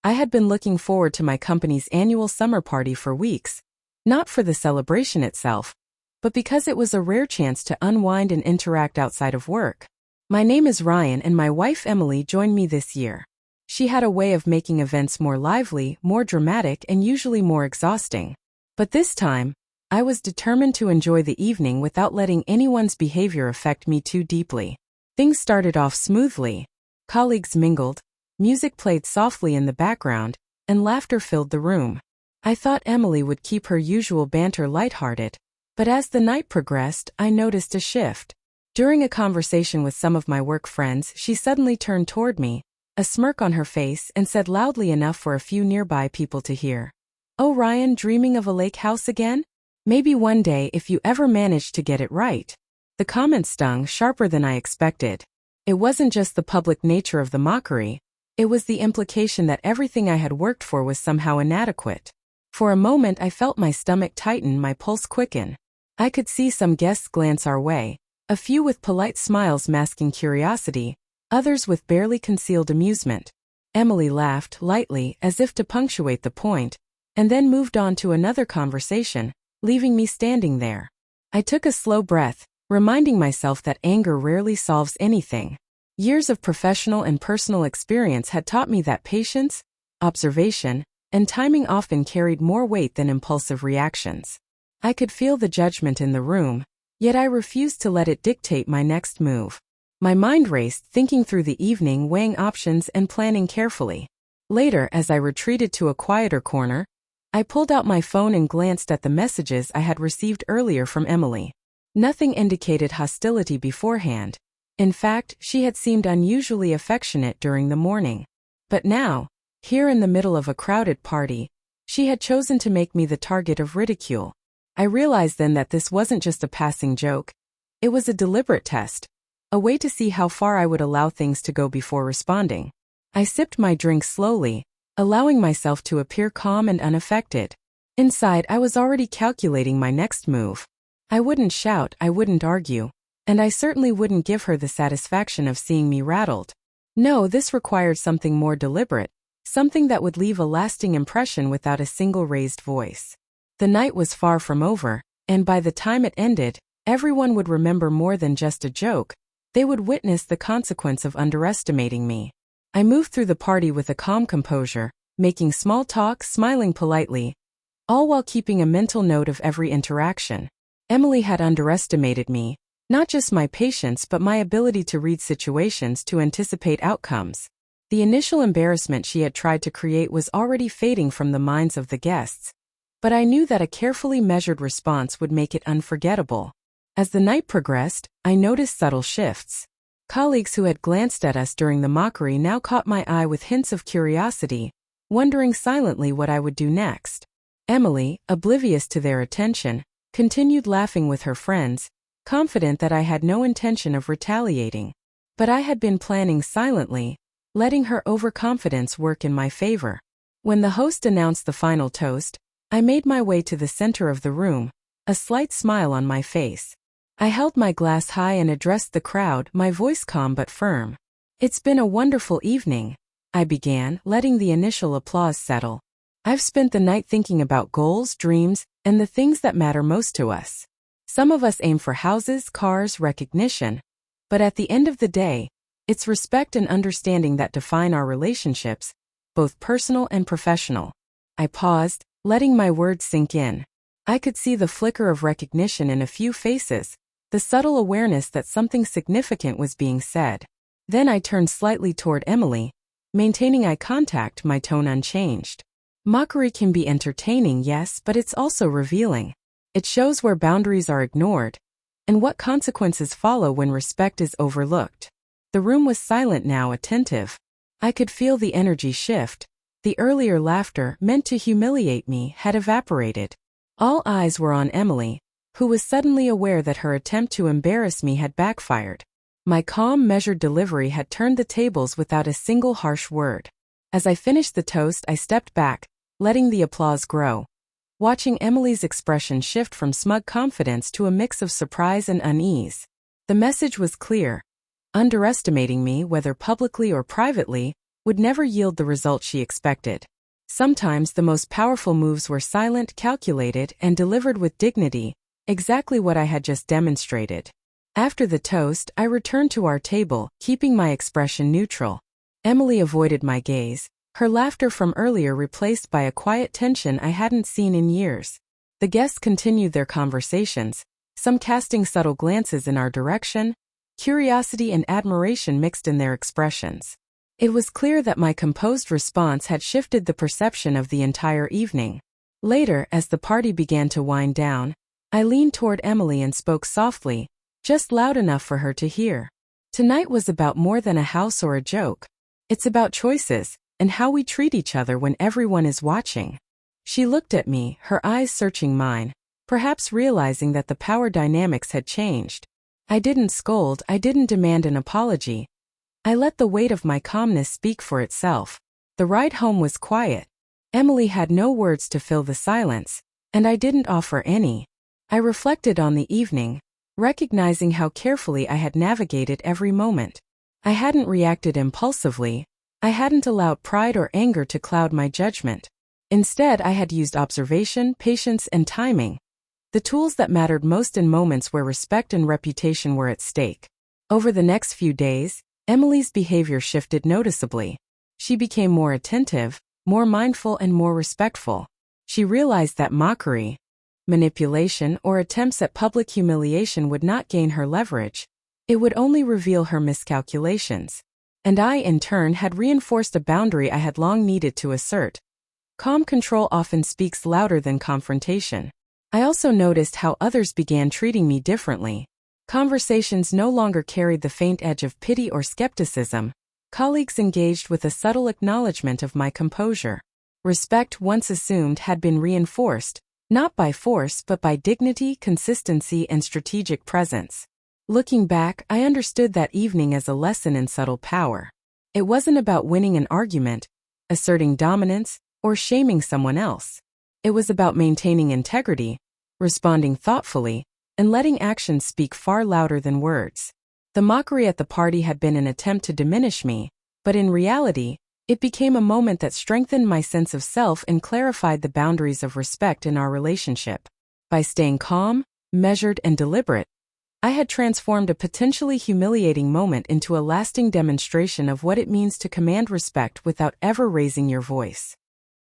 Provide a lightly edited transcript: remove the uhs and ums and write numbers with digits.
I had been looking forward to my company's annual summer party for weeks, not for the celebration itself, but because it was a rare chance to unwind and interact outside of work. My name is Ryan and my wife Emily joined me this year. She had a way of making events more lively, more dramatic, and usually more exhausting. But this time, I was determined to enjoy the evening without letting anyone's behavior affect me too deeply. Things started off smoothly. Colleagues mingled, music played softly in the background, and laughter filled the room. I thought Emily would keep her usual banter lighthearted, but as the night progressed, I noticed a shift. During a conversation with some of my work friends, she suddenly turned toward me, a smirk on her face, and said loudly enough for a few nearby people to hear, "Oh, Ryan, dreaming of a lake house again? Maybe one day if you ever manage to get it right." The comment stung sharper than I expected. It wasn't just the public nature of the mockery, it was the implication that everything I had worked for was somehow inadequate. For a moment I felt my stomach tighten, my pulse quicken. I could see some guests glance our way, a few with polite smiles masking curiosity, others with barely concealed amusement. Emily laughed lightly as if to punctuate the point, and then moved on to another conversation, leaving me standing there. I took a slow breath, reminding myself that anger rarely solves anything. Years of professional and personal experience had taught me that patience, observation, and timing often carried more weight than impulsive reactions. I could feel the judgment in the room, yet I refused to let it dictate my next move. My mind raced, thinking through the evening, weighing options and planning carefully. Later, as I retreated to a quieter corner, I pulled out my phone and glanced at the messages I had received earlier from Emily. Nothing indicated hostility beforehand. In fact, she had seemed unusually affectionate during the morning. But now, here in the middle of a crowded party, she had chosen to make me the target of ridicule. I realized then that this wasn't just a passing joke. It was a deliberate test, a way to see how far I would allow things to go before responding. I sipped my drink slowly, allowing myself to appear calm and unaffected. Inside, I was already calculating my next move. I wouldn't shout, I wouldn't argue, and I certainly wouldn't give her the satisfaction of seeing me rattled. No, this required something more deliberate, something that would leave a lasting impression without a single raised voice. The night was far from over, and by the time it ended, everyone would remember more than just a joke. They would witness the consequence of underestimating me. I moved through the party with a calm composure, making small talk, smiling politely, all while keeping a mental note of every interaction. Emily had underestimated me, not just my patience but my ability to read situations, to anticipate outcomes. The initial embarrassment she had tried to create was already fading from the minds of the guests, but I knew that a carefully measured response would make it unforgettable. As the night progressed, I noticed subtle shifts. Colleagues who had glanced at us during the mockery now caught my eye with hints of curiosity, wondering silently what I would do next. Emily, oblivious to their attention, continued laughing with her friends, confident that I had no intention of retaliating. But I had been planning silently, letting her overconfidence work in my favor. When the host announced the final toast, I made my way to the center of the room, a slight smile on my face. I held my glass high and addressed the crowd, my voice calm but firm. "It's been a wonderful evening," I began, letting the initial applause settle. "I've spent the night thinking about goals, dreams, and the things that matter most to us. Some of us aim for houses, cars, recognition. But at the end of the day, it's respect and understanding that define our relationships, both personal and professional." I paused, letting my words sink in. I could see the flicker of recognition in a few faces, the subtle awareness that something significant was being said. Then I turned slightly toward Emily, maintaining eye contact, my tone unchanged. Mockery can be entertaining, yes, but it's also revealing. It shows where boundaries are ignored, and what consequences follow when respect is overlooked. The room was silent now, attentive. I could feel the energy shift. The earlier laughter, meant to humiliate me, had evaporated. All eyes were on Emily, who was suddenly aware that her attempt to embarrass me had backfired. My calm, measured delivery had turned the tables without a single harsh word. As I finished the toast, I stepped back, letting the applause grow. Watching Emily's expression shift from smug confidence to a mix of surprise and unease. The message was clear. Underestimating me, whether publicly or privately, would never yield the result she expected. Sometimes the most powerful moves were silent, calculated, and delivered with dignity, exactly what I had just demonstrated. After the toast, I returned to our table, keeping my expression neutral. Emily avoided my gaze, her laughter from earlier replaced by a quiet tension I hadn't seen in years. The guests continued their conversations, some casting subtle glances in our direction, curiosity and admiration mixed in their expressions. It was clear that my composed response had shifted the perception of the entire evening. Later, as the party began to wind down, I leaned toward Emily and spoke softly, just loud enough for her to hear. Tonight was about more than a house or a joke. It's about choices, and how we treat each other when everyone is watching. She looked at me, her eyes searching mine, perhaps realizing that the power dynamics had changed. I didn't scold, I didn't demand an apology. I let the weight of my calmness speak for itself. The ride home was quiet. Emily had no words to fill the silence, and I didn't offer any. I reflected on the evening, recognizing how carefully I had navigated every moment. I hadn't reacted impulsively. I hadn't allowed pride or anger to cloud my judgment. Instead, I had used observation, patience, and timing, the tools that mattered most in moments where respect and reputation were at stake. Over the next few days, Emily's behavior shifted noticeably. She became more attentive, more mindful, and more respectful. She realized that mockery, manipulation, or attempts at public humiliation would not gain her leverage. It would only reveal her miscalculations. And I, in turn, had reinforced a boundary I had long needed to assert. Calm control often speaks louder than confrontation. I also noticed how others began treating me differently. Conversations no longer carried the faint edge of pity or skepticism. Colleagues engaged with a subtle acknowledgement of my composure. Respect once assumed had been reinforced, not by force but by dignity, consistency, and strategic presence. Looking back, I understood that evening as a lesson in subtle power. It wasn't about winning an argument, asserting dominance, or shaming someone else. It was about maintaining integrity, responding thoughtfully, and letting actions speak far louder than words. The mockery at the party had been an attempt to diminish me, but in reality, it became a moment that strengthened my sense of self and clarified the boundaries of respect in our relationship. By staying calm, measured, and deliberate, I had transformed a potentially humiliating moment into a lasting demonstration of what it means to command respect without ever raising your voice.